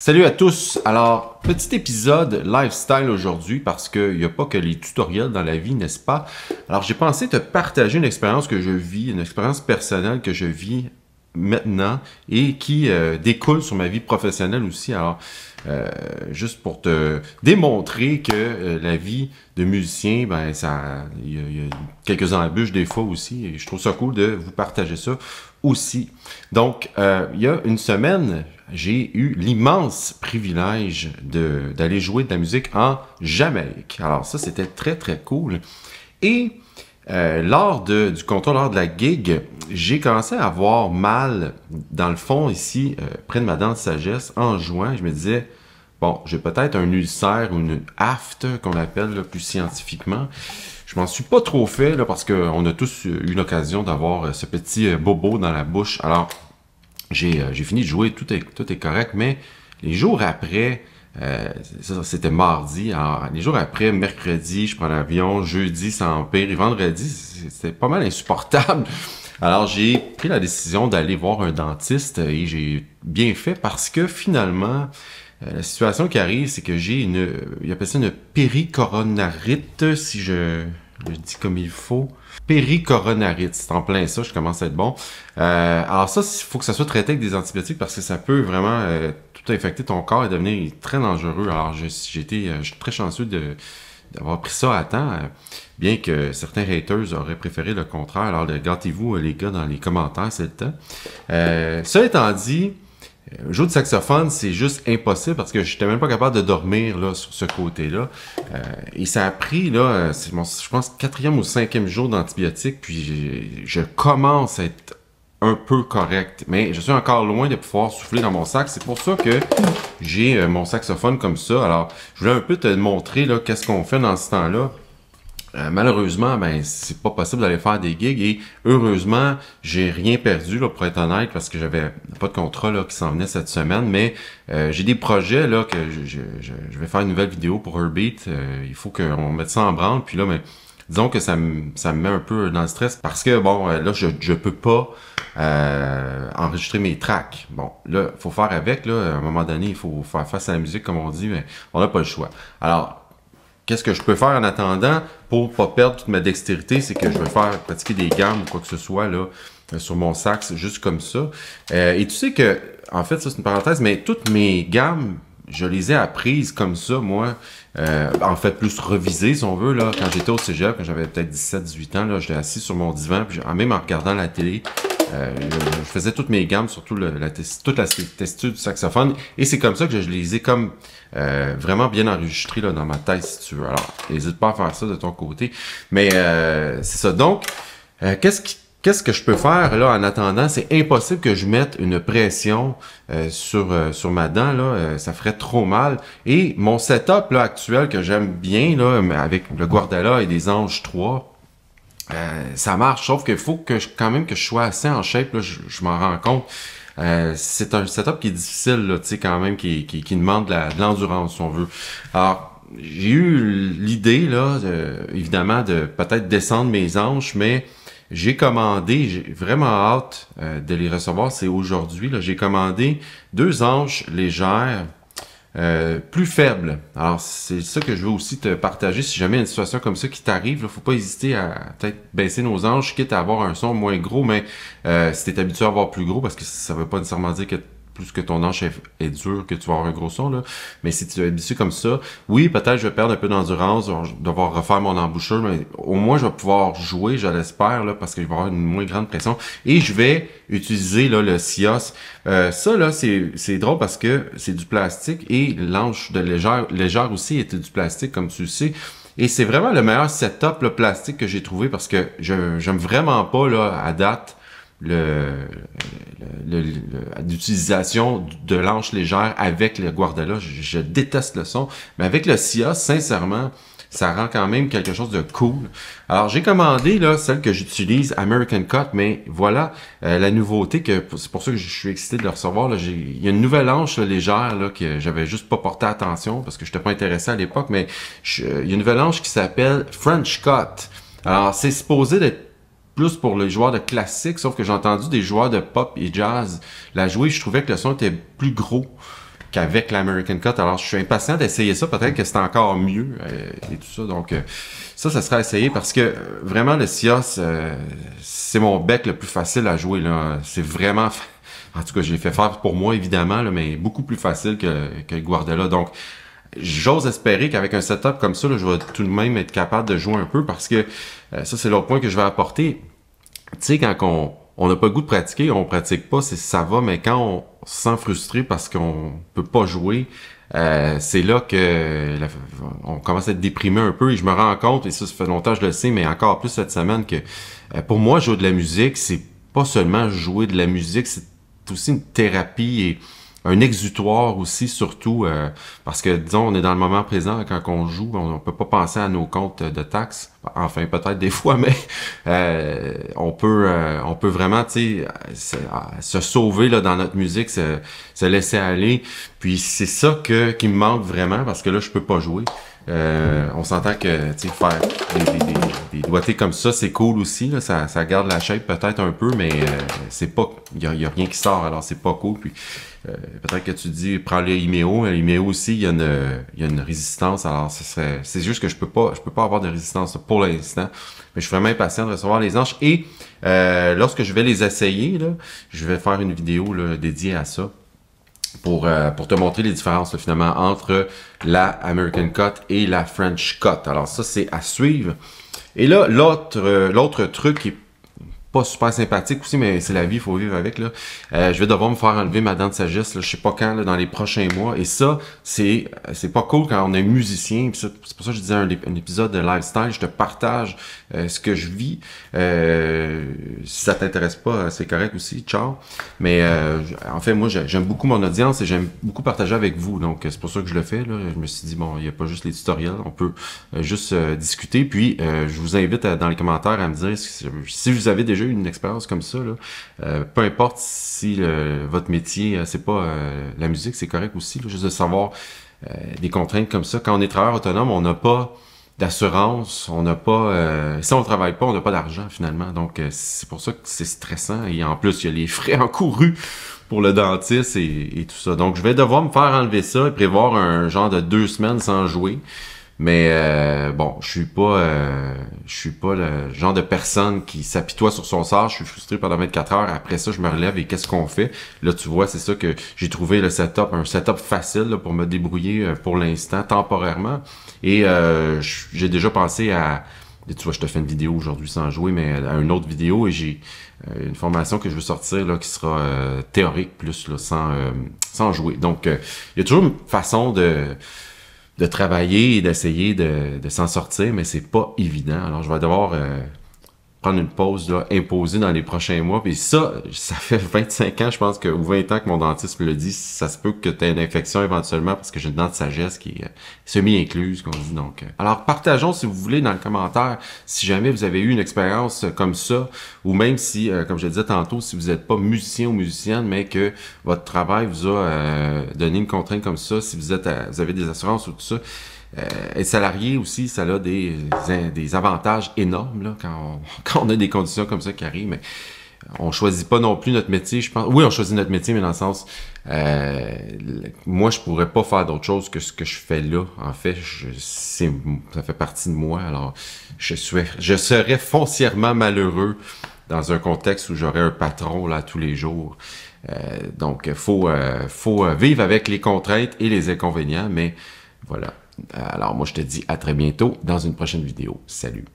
Salut à tous! Alors, petit épisode lifestyle aujourd'hui parce qu'il n'y a pas que les tutoriels dans la vie, n'est-ce pas? Alors, j'ai pensé te partager une expérience que je vis, une expérience personnelle que je vis maintenant et qui découle sur ma vie professionnelle aussi. Alors, juste pour te démontrer que la vie de musicien, ben il y a quelques embûches des fois aussi et je trouve ça cool de vous partager ça aussi. Donc, il y a une semaine, j'ai eu l'immense privilège d'aller jouer de la musique en Jamaïque. Alors ça, c'était très, très cool. Et lors de la gig, j'ai commencé à avoir mal dans le fond ici, près de ma dent de sagesse, en jouant. Je me disais, bon, j'ai peut-être un ulcère ou une aphte, qu'on appelle là, plus scientifiquement. Je m'en suis pas trop fait, là, parce qu'on a tous eu l'occasion d'avoir ce petit bobo dans la bouche. Alors, j'ai fini de jouer, tout est correct, mais les jours après, ça c'était mardi, alors les jours après, mercredi, je prends l'avion, jeudi, ça empire, et vendredi, c'était pas mal insupportable. Alors j'ai pris la décision d'aller voir un dentiste et j'ai bien fait parce que finalement, la situation qui arrive, c'est que j'ai il appelle ça une péricoronarite, si je le dis comme il faut. Péricoronarite, c'est en plein ça, je commence à être bon. Alors ça, il faut que ça soit traité avec des antibiotiques parce que ça peut vraiment tout infecter ton corps et devenir très dangereux. Alors je suis très chanceux d'avoir pris ça à temps, bien que certains haters auraient préféré le contraire. Alors gâtez-vous les gars dans les commentaires, c'est le temps. Ça étant dit, jouer de saxophone, c'est juste impossible parce que j'étais même pas capable de dormir là, sur ce côté-là. Et ça a pris, là, c'est mon, je pense, 4e ou 5e jour d'antibiotiques, puis je commence à être un peu correct. Mais je suis encore loin de pouvoir souffler dans mon sax. C'est pour ça que j'ai mon saxophone comme ça. Alors, je voulais un peu te montrer là qu'est-ce qu'on fait dans ce temps-là. Malheureusement, ben c'est pas possible d'aller faire des gigs et heureusement, j'ai rien perdu là pour être honnête parce que j'avais pas de contrat là qui s'en venait cette semaine, mais j'ai des projets là que je vais faire une nouvelle vidéo pour Heartbeat. Il faut qu'on mette ça en branle, puis là, mais disons que ça me met un peu dans le stress parce que bon, là je peux pas enregistrer mes tracks. Bon, là, faut faire avec là. À un moment donné, il faut faire face à la musique comme on dit, mais on n'a pas le choix. Alors qu'est-ce que je peux faire en attendant pour pas perdre toute ma dextérité, c'est que je vais faire pratiquer des gammes ou quoi que ce soit là sur mon sax, juste comme ça. Et tu sais que, en fait, ça c'est une parenthèse, mais toutes mes gammes, je les ai apprises comme ça, moi. En fait, plus revisées, si on veut, là, quand j'étais au cégep, quand j'avais peut-être 17-18 ans, là, j'étais assis sur mon divan, puis même en regardant la télé, je faisais toutes mes gammes, surtout toute la texture du saxophone, et c'est comme ça que je les ai comme vraiment bien enregistrées là, dans ma tête, si tu veux. Alors, n'hésite pas à faire ça de ton côté. Mais c'est ça. Donc, qu'est-ce que je peux faire là en attendant? C'est impossible que je mette une pression sur ma dent, là. Ça ferait trop mal. Et mon setup là, actuel que j'aime bien, là, avec le Guardala et des Anges 3, ça marche, sauf qu'il faut que quand même que je sois assez en shape, là, je m'en rends compte. C'est un setup qui est difficile, là, tu sais, quand même, qui demande de l'endurance, si on veut. Alors, j'ai eu l'idée, là, évidemment, de peut-être descendre mes hanches, mais j'ai commandé, j'ai vraiment hâte de les recevoir, c'est aujourd'hui, là, j'ai commandé 2 hanches légères, plus faible. Alors, c'est ça que je veux aussi te partager. Si jamais il y a une situation comme ça qui t'arrive, il faut pas hésiter à peut-être baisser nos anges, quitte à avoir un son moins gros, mais si tu es habitué à avoir plus gros, parce que ça veut pas nécessairement dire que plus que ton ange est dur, que tu vas avoir un gros son, là. Mais si tu es habitué comme ça, oui, peut-être je vais perdre un peu d'endurance, je vais devoir refaire mon embouchure, mais au moins je vais pouvoir jouer, je l'espère, là, parce que je vais avoir une moins grande pression. Et je vais utiliser là, le Sios. Ça, là, c'est drôle parce que c'est du plastique et l'anche de légère aussi était du plastique, comme tu le sais. Et c'est vraiment le meilleur setup là, plastique que j'ai trouvé parce que j'aime vraiment pas là, à date l'utilisation de l'anche légère avec le Guardala. Je déteste le son, mais avec le Sia, sincèrement, ça rend quand même quelque chose de cool. Alors, j'ai commandé là celle que j'utilise, American Cut, mais voilà la nouveauté, que c'est pour ça que je suis excité de le recevoir. Là, il y a une nouvelle hanche là, légère là, que j'avais juste pas porté attention parce que je n'étais pas intéressé à l'époque, mais il y a une nouvelle hanche qui s'appelle French Cut. Alors, c'est supposé d'être plus pour les joueurs de classique, sauf que j'ai entendu des joueurs de pop et jazz la jouer, je trouvais que le son était plus gros. qu'avec l'American Cut. Alors, je suis impatient d'essayer ça. Peut-être que c'est encore mieux et tout ça. Donc, ça serait à essayer parce que vraiment, le Sios, c'est mon bec le plus facile à jouer, là. C'est vraiment... En tout cas, je l'ai fait faire pour moi, évidemment, là, mais beaucoup plus facile que le Guardiola. Donc, j'ose espérer qu'avec un setup comme ça, là, je vais tout de même être capable de jouer un peu parce que ça, c'est l'autre point que je vais apporter. Tu sais, quand on n'a pas le goût de pratiquer, on pratique pas, ça va, mais quand on se sent frustré parce qu'on peut pas jouer, c'est là que on commence à être déprimé un peu et je me rends compte, et ça fait longtemps que je le sais, mais encore plus cette semaine, que pour moi, jouer de la musique, c'est pas seulement jouer de la musique, c'est aussi une thérapie et un exutoire aussi, surtout parce que, disons, on est dans le moment présent quand on joue, on peut pas penser à nos comptes de taxes, enfin peut-être des fois, mais on peut vraiment, tu sais, se sauver là dans notre musique, se laisser aller, puis c'est ça qui me manque vraiment, parce que là, je peux pas jouer. On s'entend que, tu sais, faire des doigtés comme ça, c'est cool aussi, là, ça garde la shape peut-être un peu, mais c'est pas, y a rien qui sort, alors c'est pas cool, puis peut-être que tu dis, prends le Imeo aussi, il y a une résistance, alors c'est juste que je peux pas avoir de résistance pour l'instant, mais je suis vraiment impatient de recevoir les hanches, et lorsque je vais les essayer, là, je vais faire une vidéo là, dédiée à ça, pour te montrer les différences là, finalement entre la American Cut et la French Cut. Alors ça, c'est à suivre. Et là, l'autre truc qui est pas super sympathique aussi, mais c'est la vie, il faut vivre avec, là. Je vais devoir me faire enlever ma dent de sagesse, là, je sais pas quand, là, dans les prochains mois. Et ça, c'est pas cool quand on est musicien. C'est pour ça que je disais un épisode de Lifestyle, je te partage ce que je vis. Si ça t'intéresse pas, c'est correct aussi, ciao. Mais en fait, moi, j'aime beaucoup mon audience et j'aime beaucoup partager avec vous. Donc, c'est pour ça que je le fais, là. Je me suis dit, bon, il n'y a pas juste les tutoriels, on peut juste discuter. Puis, je vous invite dans les commentaires à me dire si vous avez déjà eu une expérience comme ça, là, peu importe si votre métier, c'est pas la musique, c'est correct aussi, là, juste de savoir des contraintes comme ça. Quand on est travailleur autonome, on n'a pas d'assurance, on n'a pas... si on ne travaille pas, on n'a pas d'argent finalement. Donc, c'est pour ça que c'est stressant. Et en plus, il y a les frais encourus pour le dentiste et tout ça. Donc, je vais devoir me faire enlever ça et prévoir un genre de 2 semaines sans jouer. Mais bon, je suis pas le genre de personne qui s'apitoie sur son sort. Je suis frustré pendant 24 heures. Après ça, je me relève et qu'est-ce qu'on fait? Là, tu vois, c'est ça que j'ai trouvé un setup facile là, pour me débrouiller pour l'instant, temporairement. Et j'ai déjà pensé à... Tu vois, je te fais une vidéo aujourd'hui sans jouer, mais à une autre vidéo et j'ai une formation que je veux sortir là qui sera théorique plus là, sans jouer. Donc, il y a toujours une façon de travailler et d'essayer de s'en sortir, mais c'est pas évident. Alors, je vais devoir prendre une pause là, imposée dans les prochains mois. Puis ça fait 25 ans, je pense, ou 20 ans que mon dentiste me le dit. Ça se peut que tu aies une infection éventuellement parce que j'ai une dent de sagesse qui est semi-incluse, qu'on dit. Donc, alors, partageons si vous voulez dans le commentaire si jamais vous avez eu une expérience comme ça, ou même si, comme je le disais tantôt, si vous n'êtes pas musicien ou musicienne, mais que votre travail vous a donné une contrainte comme ça, si vous avez des assurances ou tout ça. Être salarié aussi, ça a des avantages énormes là, quand on a des conditions comme ça qui arrivent, mais on choisit pas non plus notre métier, je pense. Oui, on choisit notre métier, mais dans le sens, moi, je pourrais pas faire d'autre chose que ce que je fais là. En fait, ça fait partie de moi. Alors, je serais foncièrement malheureux dans un contexte où j'aurais un patron là tous les jours. Donc, faut vivre avec les contraintes et les inconvénients, mais voilà. Alors moi je te dis à très bientôt dans une prochaine vidéo. Salut!